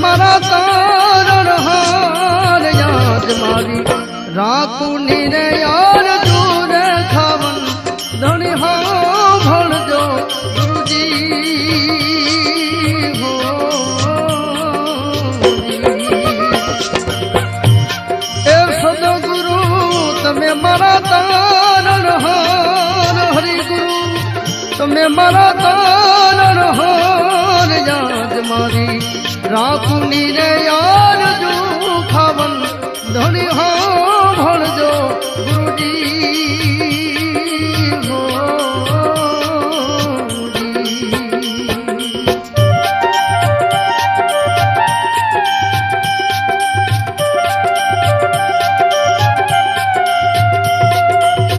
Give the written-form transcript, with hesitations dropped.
મારા તારણ હાર યાદ મારી રાખું નીરે યાર દૂર ખાવન ધણી હા ભણજો ગુરુજી હો એ સદગુરુ તમે મારા તારણ હાર હરિગુરુ તમે મારા તારણ હાર યાદ મારી રાખું નીરે યાર જો ખાવન ધણી હા